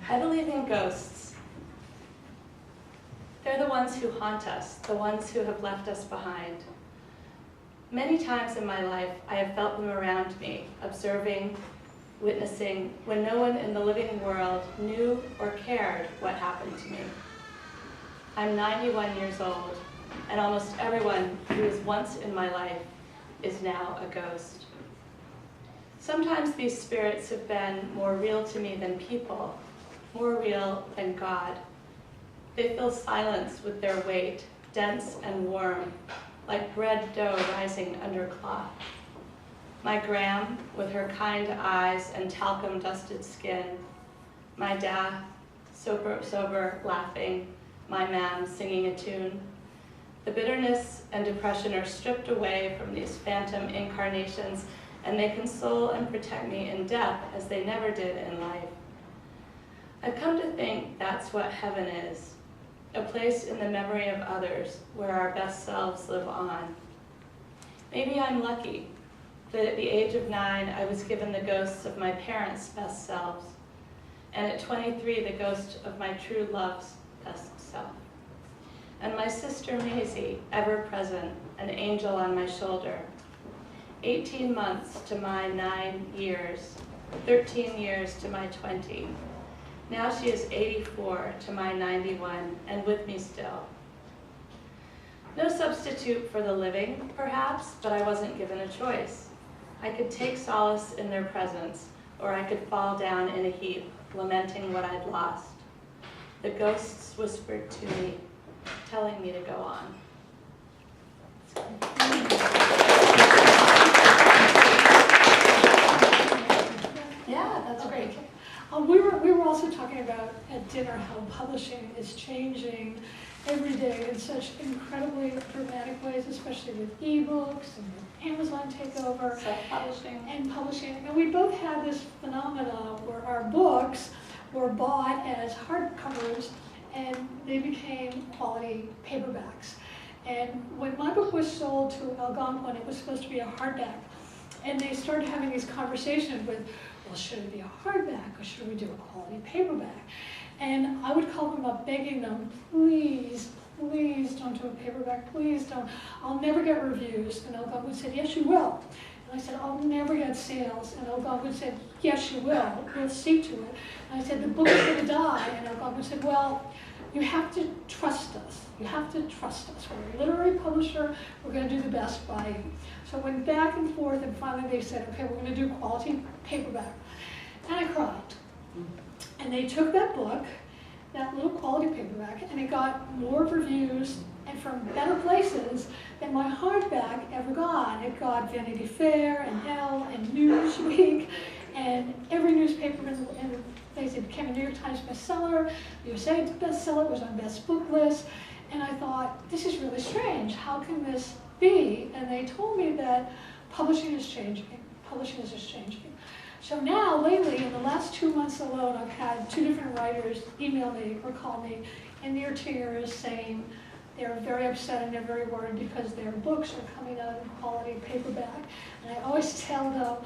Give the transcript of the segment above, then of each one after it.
I believe in ghosts. They're the ones who haunt us, the ones who have left us behind. Many times in my life, I have felt them around me, observing, witnessing, when no one in the living world knew or cared what happened to me. I'm 91 years old, and almost everyone who was once in my life is now a ghost. Sometimes these spirits have been more real to me than people, more real than God. They fill silence with their weight, dense and warm, like bread dough rising under cloth. My Gram, with her kind eyes and talcum-dusted skin. My Da, sober, laughing. My Mam, singing a tune. The bitterness and depression are stripped away from these phantom incarnations, and they console and protect me in death as they never did in life. I've come to think that's what heaven is, a place in the memory of others where our best selves live on. Maybe I'm lucky that at the age of 9, I was given the ghosts of my parents' best selves, and at 23, the ghost of my true love's best self. And my sister Maisie, ever present, an angel on my shoulder. 18 months to my 9 years, 13 years to my 20. Now she is 84 to my 91, and with me still. No substitute for the living, perhaps, but I wasn't given a choice. I could take solace in their presence, or I could fall down in a heap, lamenting what I'd lost. The ghosts whispered to me, telling me to go on. Yeah, that's great. We were also talking about at dinner how publishing is changing every day in such incredibly dramatic ways, especially with ebooks and with Amazon takeover, Self-publishing. and publishing. And we both had this phenomenon where our books were bought as hardcovers and they became quality paperbacks. And when my book was sold to Algonquin, it was supposed to be a hardback. And they started having these conversations with, well, should it be a hardback or should we do a quality paperback? And I would call them up begging them, please, please don't do a paperback, please don't. I'll never get reviews. And Algonquin said, yes, you will. And I said, I'll never get sales. And Algonquin said, yes, you will. We'll see to it. And I said, the book is going to die. And Algonquin said, well, you have to trust us. You have to trust us. We're a literary publisher. We're going to do the best by you. So I went back and forth, and finally they said, okay, we're going to do quality paperback. And I cried. And they took that book, that little quality paperback, and it got more reviews and from better places than my hardback ever got. It got Vanity Fair and Elle and Newsweek and every newspaper in the place. It became a New York Times bestseller, USA bestseller, it was on best book list. And I thought, this is really strange. How can this be? And they told me that publishing is changing. Publishing is just changing. So now, lately, in the last 2 months alone, I've had 2 different writers email me or call me in their tiers saying they're very upset and they're very worried because their books are coming out in quality paperback. And I always tell them,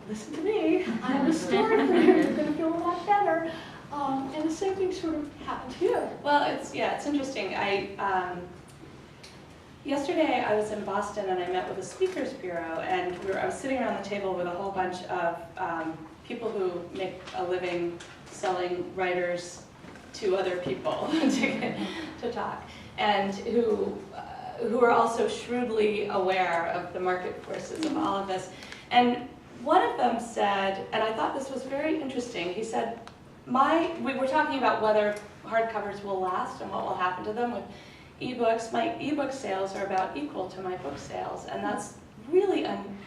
listen to me, I have a story for you, you're going to feel a lot better. And the same thing sort of happened to you. Well, it's interesting. Yesterday I was in Boston and I met with a speakers bureau, and I was sitting around the table with a whole bunch of people who make a living selling writers to other people to talk, and who are also shrewdly aware of the market forces of all of this. And one of them said, and I thought this was very interesting, he said, we were talking about whether hardcovers will last and what will happen to them with ebooks. My ebook sales are about equal to my book sales, and that's really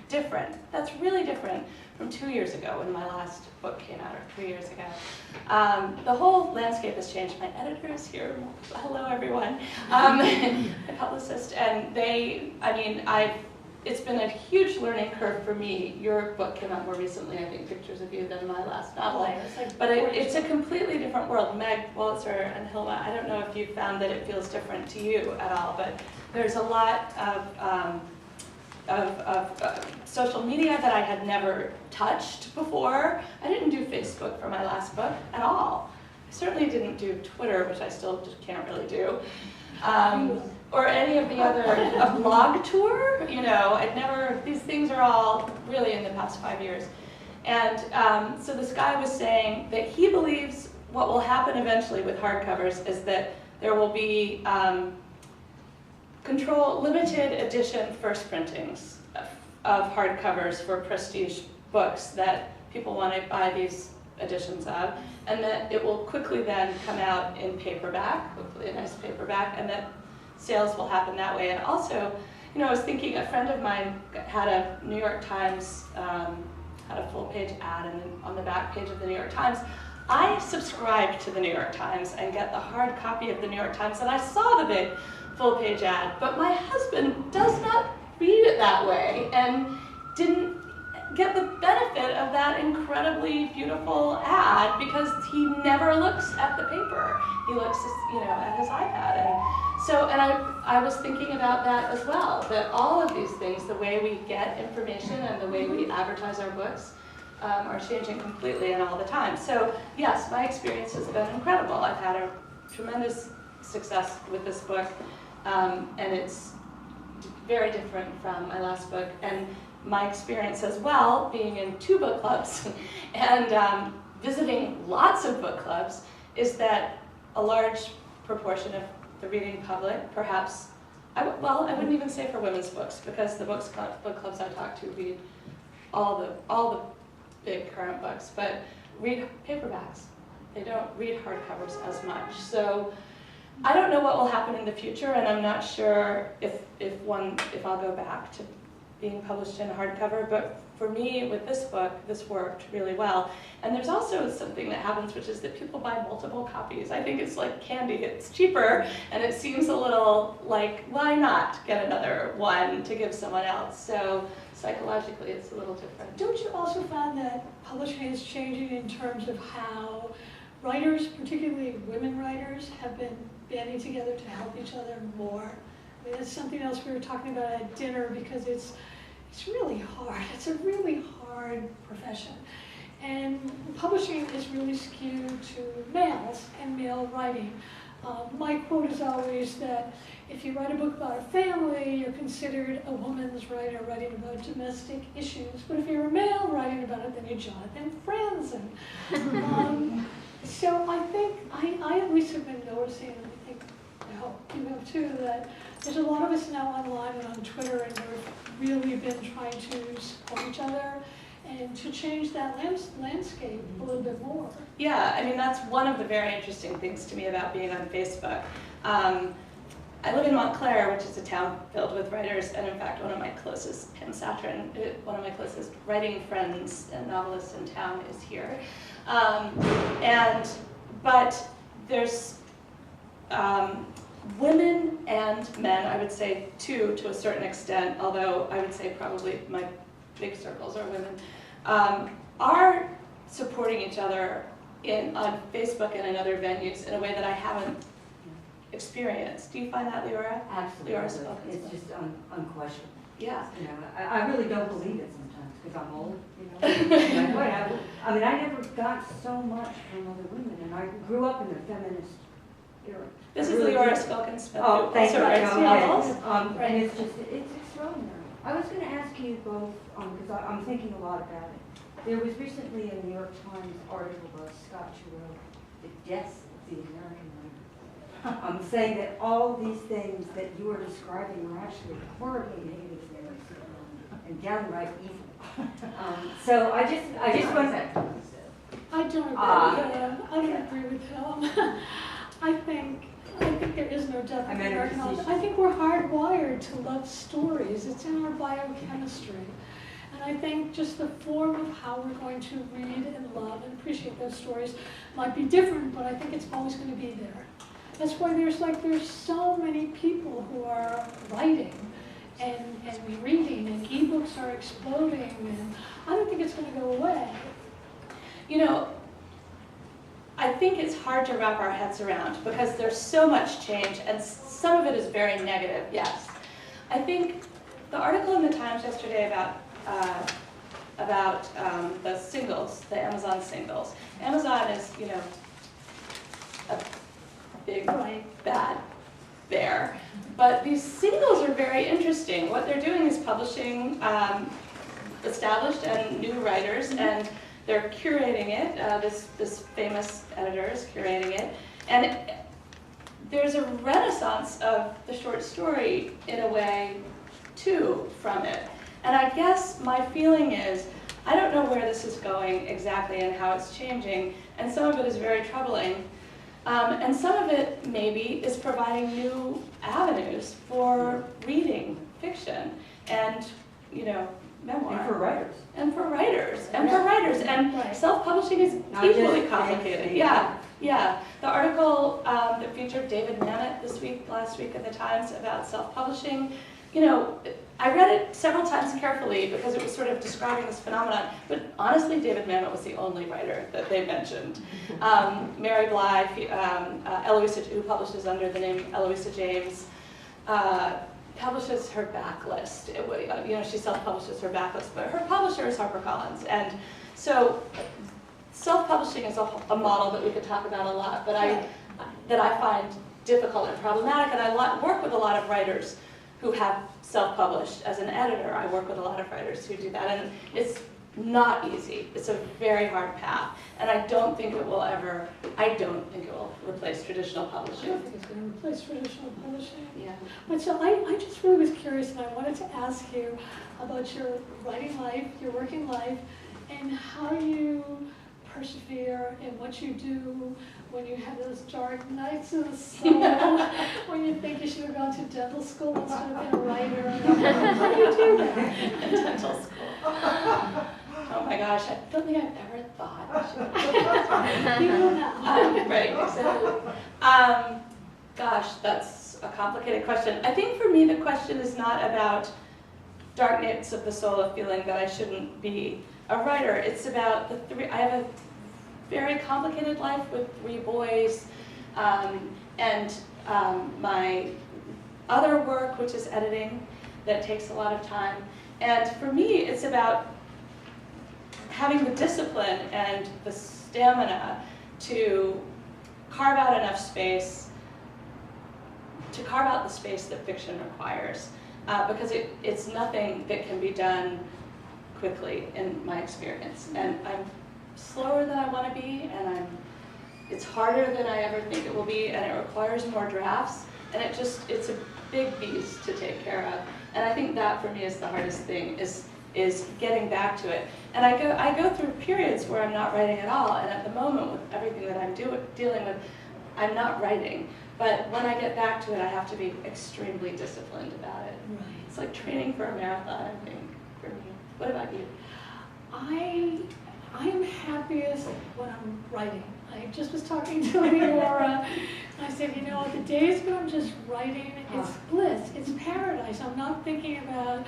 different. That's really different from 2 years ago when my last book came out, or 3 years ago. The whole landscape has changed. My editor is here. Hello, everyone. My publicist, and it's been a huge learning curve for me. Your book came out more recently, I think, Pictures of You, than my last novel. But it's a completely different world. Meg Wolitzer and Hilma, I don't know if you found that it feels different to you at all, but there's a lot of social media that I had never touched before. I didn't do Facebook for my last book at all. certainly didn't do Twitter, which I still just can't really do, or any of the other, a blog tour, you know, I'd never, these things are all really in the past 5 years. And so this guy was saying that he believes what will happen eventually with hardcovers is that there will be limited edition first printings of hardcovers for prestige books that people want to buy these editions of, and that it will quickly then come out in paperback, hopefully a nice paperback, and that sales will happen that way. And also, you know, I was thinking, a friend of mine had a New York Times, had a full-page ad, and then on the back page of the New York Times, I subscribe to the New York Times and get the hard copy of the New York Times, and I saw the big full-page ad, but my husband does not read it that way and didn't get the benefit of that incredibly beautiful ad because he never looks at the paper. He looks, you know, at his iPad. And so, and I was thinking about that as well, that all of these things, the way we get information and the way we advertise our books, are changing completely and all the time. So yes, my experience has been incredible. I've had a tremendous success with this book, and it's very different from my last book. And my experience as well, being in 2 book clubs and visiting lots of book clubs, is that a large proportion of the reading public, perhaps, well, I wouldn't even say for women's books, because the book clubs I talk to read all the big current books, but read paperbacks. They don't read hardcovers as much. So I don't know what will happen in the future, and I'm not sure if I'll go back to being published in hardcover, but for me, with this book, this worked really well. And there's also something that happens, which is that people buy multiple copies. I think it's like candy. It's cheaper, and it seems a little like, why not get another one to give someone else? So psychologically, it's a little different. Don't you also find that publishing is changing in terms of how writers, particularly women writers, have been banding together to help each other more? I mean, that's something else we were talking about at dinner, because it's really hard. It's a really hard profession. And publishing is really skewed to males and male writing. My quote is always that if you write a book about a family, you're considered a woman's writer writing about domestic issues. But if you're a male writing about it, then you're Jonathan Franzen. So I think, I at least have been noticing, and I think, I hope you have too, that there's a lot of us now online and on Twitter, and we've really been trying to support each other and to change that landscape a little bit more. Yeah, I mean, that's one of the very interesting things to me about being on Facebook. I live in Montclair, which is a town filled with writers, and in fact, one of my closest, Pam Satrin, one of my closest writing friends and novelists in town is here. But there's women and men, I would say too, to a certain extent, although I would say probably my big circles are women, are supporting each other on Facebook and in other venues in a way that I haven't experienced. Do you find that, Leora? Absolutely. Leora's spoken. It's just unquestionable. Yeah. You know, I really don't believe it sometimes because I'm old. You know, I mean, I never got so much from other women, and I grew up in the feminist era. This is Leora Spilkins. Oh, thank you. Novels. And it's extraordinary. I was going to ask you both, because I'm thinking a lot about it. There was recently a New York Times article by Scott who wrote The Death of the American Writer. I'm saying that all these things that you are describing are actually horribly negative things and downright evil. So I just want to. I don't agree with him. I don't agree with him. I think there is no death of the American author. I think we're hardwired to love stories. It's in our biochemistry. And I think just the form of how we're going to read and love and appreciate those stories might be different, but I think it's always going to be there. That's why there's so many people who are writing and reading, and ebooks are exploding, and I don't think it's going to go away. You know, I think it's hard to wrap our heads around because there's so much change, and some of it is very negative, yes. I think the article in the Times yesterday about the singles, the Amazon singles. Amazon is, you know, a big bad bear. But these singles are very interesting. What they're doing is publishing established and new writers, and they're curating it. This famous editor is curating it. And there's a renaissance of the short story, in a way, too, from it. And I guess my feeling is, I don't know where this is going exactly and how it's changing, and some of it is very troubling. And some of it, maybe, is providing new avenues for reading fiction and, you know, memoir. And for writers. And for writers. And for writers. And self-publishing is equally complicated. Yeah. Yeah. The article that featured David Mamet last week in the Times about self-publishing, you know, I read it several times carefully because it was sort of describing this phenomenon, but honestly, David Mamet was the only writer that they mentioned. Mary Blythe, Eloisa, who publishes under the name Eloisa James, publishes her backlist. You know, she self-publishes her backlist, but her publisher is HarperCollins. And so self-publishing is a model that we could talk about a lot, but that I find difficult and problematic, and I work with a lot of writers who have self-published. As an editor, I work with a lot of writers who do that, and it's not easy. It's a very hard path, and I don't think it will replace traditional I publishing. don't think it's going to replace traditional publishing. Yeah. But so I just really was curious, and I wanted to ask you about your writing life, your working life, and how you persevere in what you do when you have those dark nights of the soul, when you think you should have gone to dental school instead of being a writer. How do you do that? Dental school. Oh my gosh, I don't think I've ever thought I should. You know now. Right, exactly. Gosh, that's a complicated question. I think for me the question is not about dark nights of the soul of feeling that I shouldn't be a writer. It's about I have a very complicated life with 3 boys, and my other work, which is editing, that takes a lot of time. And for me, it's about having the discipline and the stamina to carve out enough space, to carve out the space that fiction requires, because it's nothing that can be done quickly in my experience. And I'm slower than I want to be, and it's harder than I ever think it will be, and it requires more drafts, and it's a big beast to take care of. And I think that for me is the hardest thing, is getting back to it. And I go through periods where I'm not writing at all, and at the moment with everything that I'm dealing with, I'm not writing. But when I get back to it, I have to be extremely disciplined about it. Right. It's like training for a marathon, I think, for me. What about you? I am happiest when I'm writing. I just was talking to Leora, and I said, you know, the days when I'm just writing, it's bliss, it's paradise. I'm not thinking about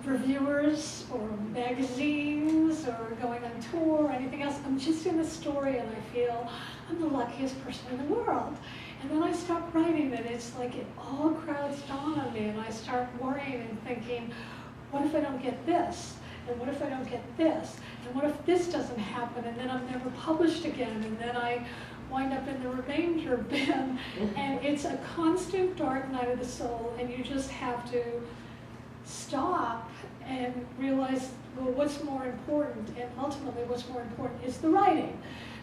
reviewers or magazines or going on tour or anything else. I'm just in the story, and I feel I'm the luckiest person in the world. And then I stop writing, and it's like it all crowds down on me, and I start worrying and thinking, what if I don't get this? And what if I don't get this? And what if this doesn't happen? And then I'm never published again, and then I wind up in the remainder bin. And it's a constant dark night of the soul, and you just have to stop and realize, well, what's more important? And ultimately, what's more important is the writing.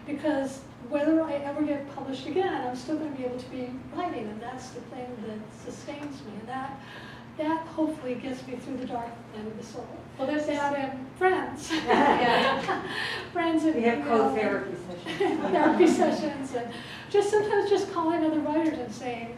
Because whether I ever get published again, I'm still going to be able to be writing, and that's the thing that sustains me. And that hopefully gets me through the dark night of the soul. Well, there's that and friends. Yeah. Friends and We have co-therapy sessions. therapy sessions, and just sometimes just calling other writers and saying,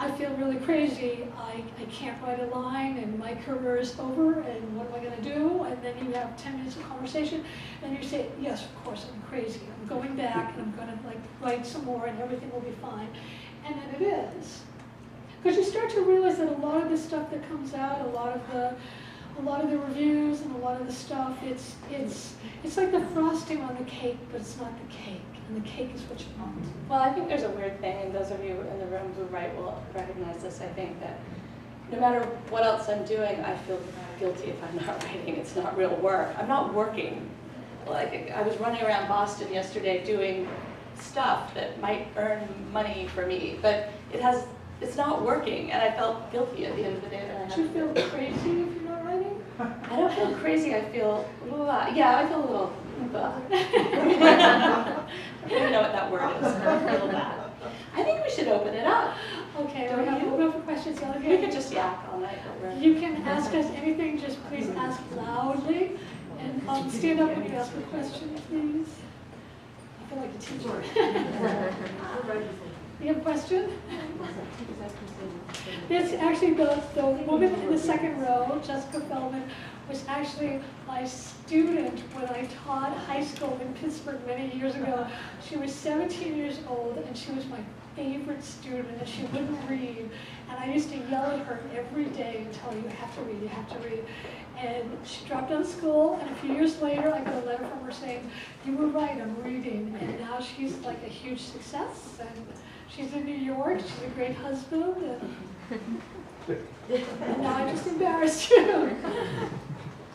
I feel really crazy, I can't write a line, and my career is over, and what am I going to do? And then you have 10 minutes of conversation, and you say, yes, of course, I'm crazy. I'm going back, and I'm going to write some more, and everything will be fine. And then it is. Because you start to realize that a lot of the stuff that comes out, a lot of the reviews and a lot of the stuff, it's like the frosting on the cake, but it's not the cake, and the cake is what you want. Well, I think there's a weird thing, and those of you in the room who write will recognize this. I think that no matter what else I'm doing, I feel guilty if I'm not writing. It's not real work. I'm not working. Like, I was running around Boston yesterday doing stuff that might earn money for me, but it's not working, and I felt guilty at the end of the day that I had Do you to feel do it. crazy if you're not writing? I don't feel crazy, I feel, yeah, I feel a little, I don't even know what that word is, I feel bad. I think we should open it up. Okay, Don't we're going to you? open up for questions. The other We day, could just yak all night, but we're. you can ask us anything, just please ask loudly. And stand up when you ask a question, please. I feel like a teacher. You have a question? This actually, the woman in the second row, Jessica Feldman, was actually my student when I taught high school in Pittsburgh many years ago. She was 17 years old, and she was my favorite student, and she wouldn't read. And I used to yell at her every day and tell her, you have to read, you have to read. And she dropped out of school, and a few years later, I got a letter from her saying, you were right, I'm reading. And now she's like a huge success, and she's in New York, she's a great husband, and now I just embarrassed you.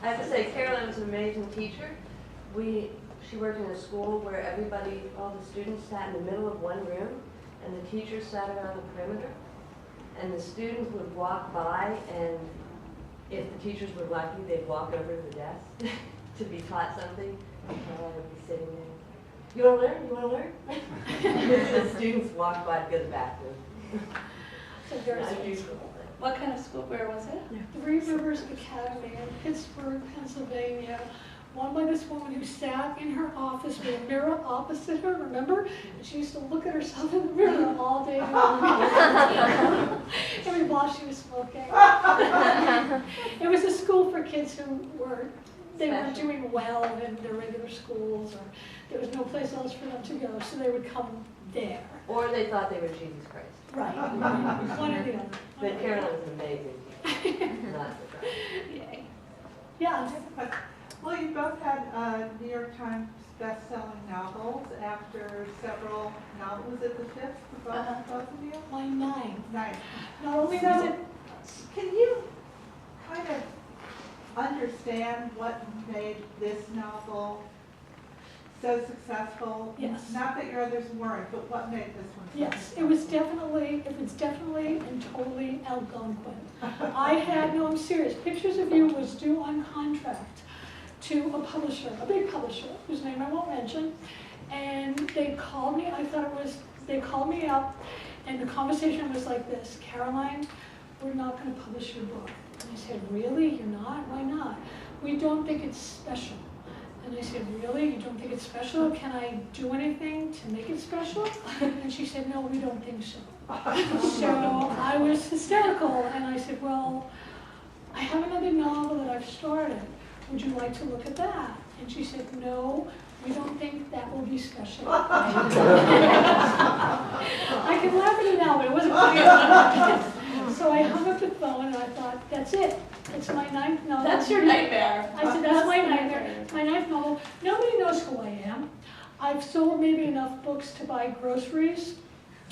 I have to say, Caroline was an amazing teacher. She worked in a school where everybody, all the students sat in the middle of one room, and the teachers sat around the perimeter. And the students would walk by, and if the teachers were lucky, they'd walk over to the desk to be taught something. And Caroline would be sitting there. You want to learn? You want to learn? The students walked by to go to the bathroom. So very Not sweet usual. school. What kind of school, where was it? Three Rivers Academy in Pittsburgh, Pennsylvania, won by this woman who sat in her office with a mirror opposite her, remember? And she used to look at herself in the mirror all day long. Every while she was smoking. It was a school for kids who weren't doing well in their regular schools, or there was no place else for them to go, so they would come there. Or they thought they were Jesus Christ. Right, one or the other. But Caroline was amazing. Not surprised. Yay. Yeah. Well, you both had New York Times best-selling novels after several novels. Was it the fifth for both of you? My ninth. Ninth. Not only was it, Can you kind of understand what made this novel so successful? Yes. Not that your others weren't, but what made this one so yes, successful? it was definitely and totally Algonquin. I'm serious. Pictures of You was due on contract to a publisher, a big publisher, whose name I won't mention, and they called me, they called me up, and the conversation was like this: Caroline, we're not going to publish your book. And I said, really? You're not? Why not? We don't think it's special. And I said, really? You don't think it's special? Can I do anything to make it special? And she said, no, we don't think so. So I was hysterical, and I said, well, I have another novel that I've started. Would you like to look at that? And she said, no, we don't think that will be special. I can laugh at it now, but it wasn't funny. So I hung up the phone, and I thought, that's it. It's my ninth novel. That's your nightmare. I said, that's my nightmare. My ninth novel. Nobody knows who I am. I've sold maybe enough books to buy groceries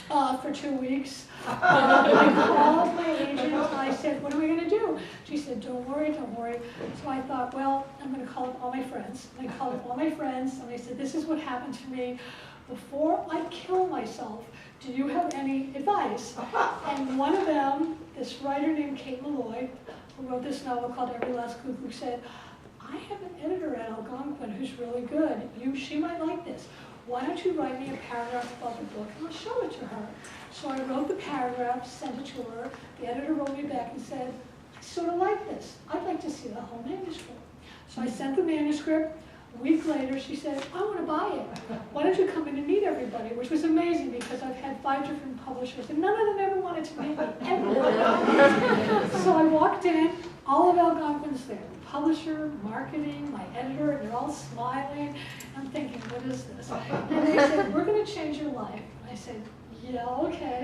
for 2 weeks. I called my agent, and I said, what are we going to do? She said, don't worry, don't worry. So I thought, well, I'm going to call up all my friends. I called up all my friends, and I said, this is what happened to me. Before I kill myself, do you have any advice? And one of them, this writer named Kate Malloy, who wrote this novel called Every Last Cuckoo, said, I have an editor at Algonquin who's really good. She might like this. Why don't you write me a paragraph about the book, and I'll show it to her. So I wrote the paragraph, sent it to her. The editor wrote me back and said, I sort of like this. I'd like to see the whole manuscript. So I sent the manuscript. A week later, she said, I want to buy it. Why don't you come in and meet everybody? Which was amazing, because I've had 5 different publishers, and none of them ever wanted to meet me, ever. So I walked in, all of Algonquin's there. Publisher, marketing, my editor, and they're all smiling. I'm thinking, what is this? And they said, we're going to change your life. I said, yeah, okay.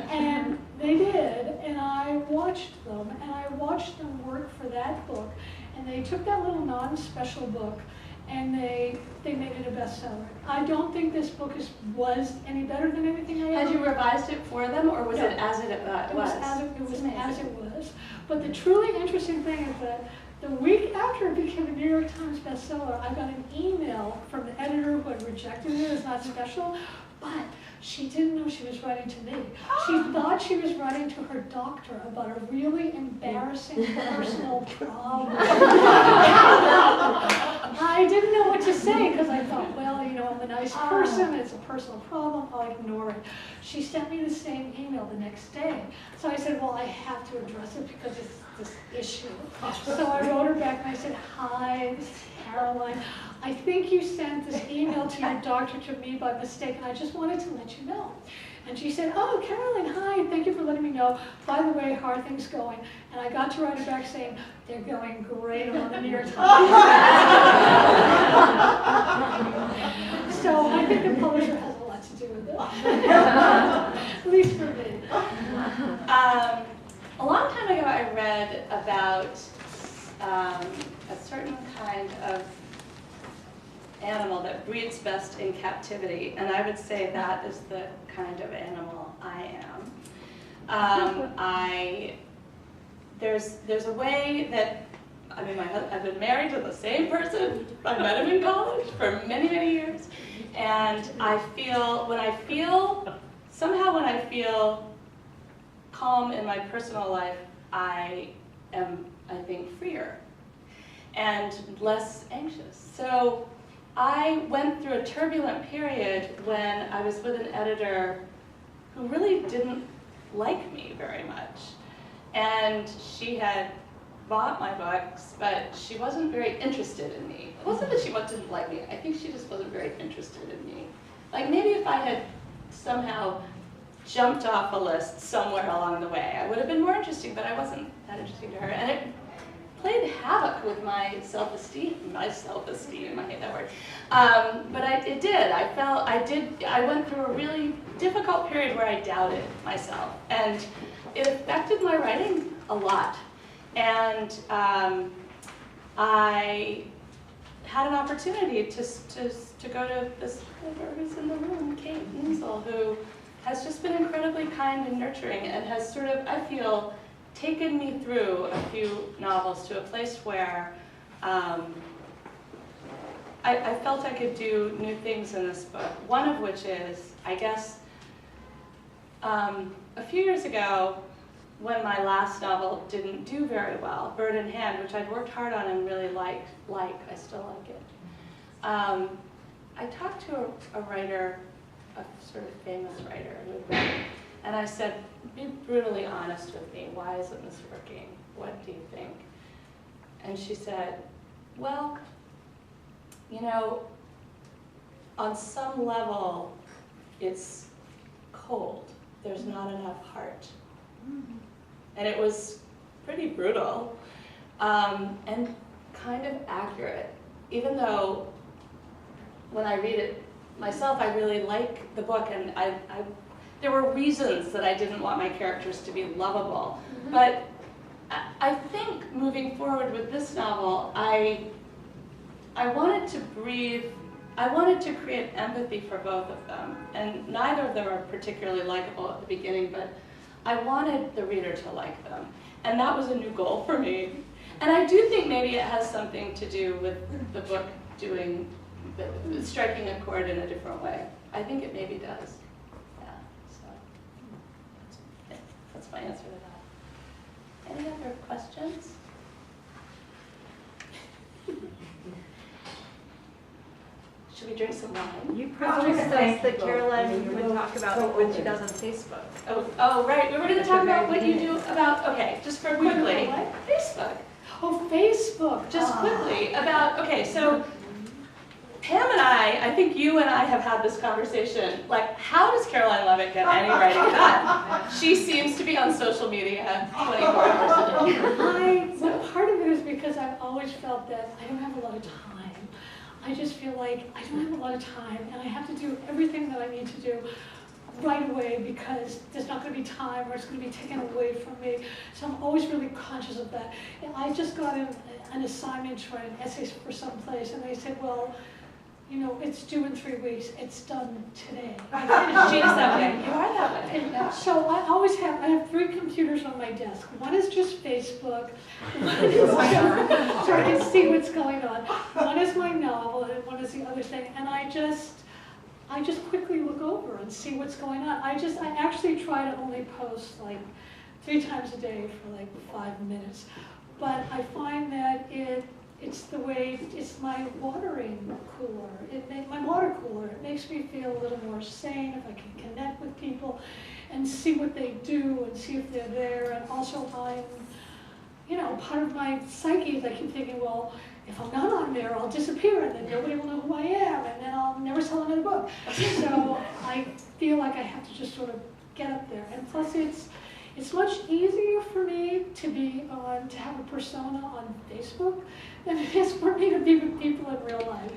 And they did, and I watched them, and I watched them work for that book. And they took that little non-special book, and they made it a bestseller. I don't think this book was any better than anything I ever Had you revised it for them, or was No. it as it was? It was as it was. But the truly interesting thing is that the week after it became a New York Times bestseller, I got an email from the editor who had rejected it as not special, But she didn't know she was writing to me. She thought she was writing to her doctor about a really embarrassing personal problem. I didn't know what to say because I thought, well, you know, I'm a nice person, it's a personal problem, I'll ignore it. She sent me the same email the next day. So I said, well, I have to address it because it's this issue. So I wrote her back and I said, hi, this is Caroline. I think you sent this email to your doctor to me by mistake, and I just wanted to let you know. And she said, oh, Caroline, hi, thank you for letting me know. By the way, how are things going? And I got to write her back saying, they're going great, I'm on the New York Times. So I think the publisher has a lot to do with it. At least for me. A long time ago, I read about a certain kind of animal that breeds best in captivity, and I would say that is the kind of animal I am. There's a way that, I mean, I've been married to the same person. I met him in college for many, many years, and when I feel calm in my personal life, I am, I think, freer and less anxious. So I went through a turbulent period when I was with an editor who really didn't like me very much. And she had bought my books, but she wasn't very interested in me. It wasn't that she didn't like me, I think she just wasn't very interested in me. Like maybe if I had somehow jumped off a list somewhere along the way, I would have been more interesting, but I wasn't that interesting to her. And it played havoc with my self-esteem. I hate that word. But it did. I went through a really difficult period where I doubted myself. And it affected my writing a lot. And I had an opportunity to go to this who's in the room, Kate Insel, who has just been incredibly kind and nurturing and has sort of, I feel, taken me through a few novels to a place where I felt I could do new things in this book. One of which is, I guess, a few years ago, when my last novel didn't do very well, Bird in Hand, which I'd worked hard on and really I still like it. I talked to a writer, a sort of famous writer who had read it, and I said, be brutally honest with me, why isn't this working? What do you think? And she said, well, you know, on some level, it's cold. There's not enough heart. And it was pretty brutal and kind of accurate, even though when I read it myself, I really like the book, and there were reasons that I didn't want my characters to be lovable. But I think moving forward with this novel, I wanted to create empathy for both of them. And neither of them are particularly likable at the beginning, but I wanted the reader to like them. And that was a new goal for me. And I do think maybe it has something to do with the book striking a chord in a different way. I think it maybe does. Yeah, so that's my answer to that. Any other questions? Should we drink some wine? You promised us that Caroline would talk about what she does on Facebook. Oh, right. We were going to talk about what you do about, okay, just for quickly. Facebook. Oh, Facebook. Just quickly about, okay, so Pam and I think you and I have had this conversation, like, how does Caroline Leavitt get any writing done? She seems to be on social media 24 hours a day. Well, part of it is because I've always felt that I don't have a lot of time. I just feel like I don't have a lot of time, and I have to do everything that I need to do right away because there's not going to be time or it's going to be taken away from me. So I'm always really conscious of that. And I just got an assignment to write an essay for some place, and they said, well, you know, it's due in 3 weeks. It's done today. She's that way. You are that way. And so I have 3 computers on my desk. One is just Facebook. One is so I can see what's going on. One is my novel, and one is the other thing. And I just, I just quickly look over and see what's going on. I actually try to only post like 3 times a day for like 5 minutes. But I find that it's my watering cooler. My water cooler. It makes me feel a little more sane if I can connect with people and see what they do and see if they're there. And also part of my psyche is I keep thinking, well, if I'm not on there, I'll disappear and then nobody will know who I am and then I'll never sell another book. So I feel like I have to just sort of get up there. And plus it's much easier for me to have a persona on Facebook than it is for me to be with people in real life.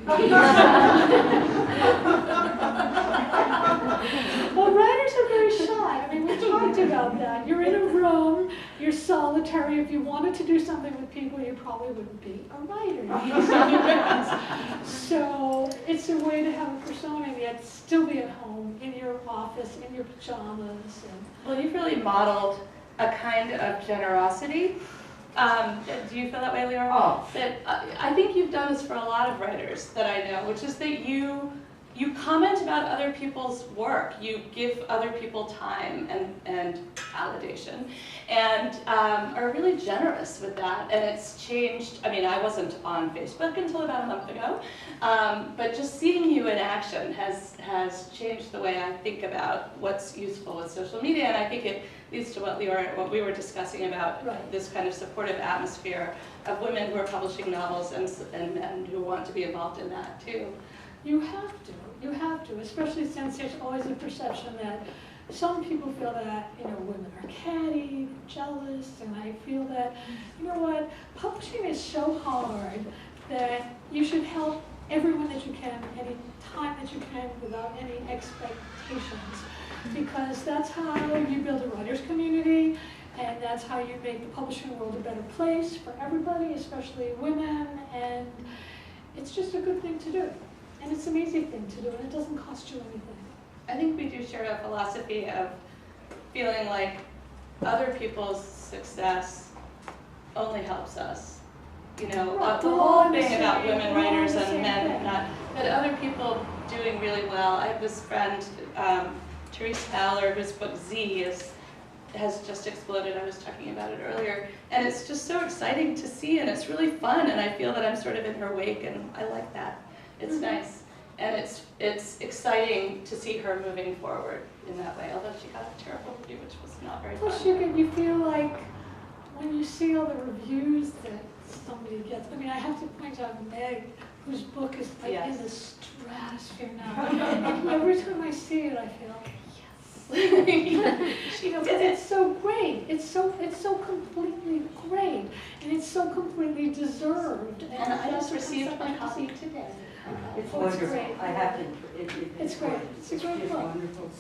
Well, writers are very shy. I mean, we talked about that. You're in a room, you're solitary. If you wanted to do something with people, you probably wouldn't be a writer. You'd be something else. So it's a way to have a persona and yet still be at home, in your office, in your pajamas. Well, you've really modeled a kind of generosity. Do you feel that way, Leora? Oh. That I think you've done this for a lot of writers that I know, which is that you comment about other people's work. You give other people time and validation, and are really generous with that. And it's changed. I mean, I wasn't on Facebook until about a month ago, but just seeing you in action has changed the way I think about what's useful with social media. And I think it leads to what we were discussing about this kind of supportive atmosphere of women who are publishing novels and men who want to be involved in that too. You have to, especially since there's always a perception that some people feel that, women are catty, jealous, and I feel that, publishing is so hard that you should help everyone that you can, any time that you can, without any expectations. Because that's how you build a writer's community, and that's how you make the publishing world a better place for everybody, especially women, and it's just a good thing to do. And it's an easy thing to do, and it doesn't cost you anything. I think we do share a philosophy of feeling like other people's success only helps us. The whole thing about women writers and men, but other people doing really well. I have this friend, Therese Fowler, whose book Z has just exploded. I was talking about it earlier. And it's just so exciting to see, and it's really fun, and I feel that I'm sort of in her wake, and I like that. It's nice. And it's exciting to see her moving forward in that way, although she got a terrible review, which was not very Plus, fun. you feel like when you see all the reviews that somebody gets. I mean, I have to point out Meg, whose book is like in the stratosphere now. And every time I see it, I feel yes. Because it's so great. It's so completely great, and it's so completely deserved. And I just received my copy today. It's wonderful. Great. I have to. It's great. It's a great just book. wonderful.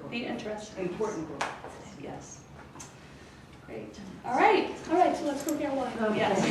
The interesting. Important book. Yes. Great. All right. All right, so let's go get wine. Yes.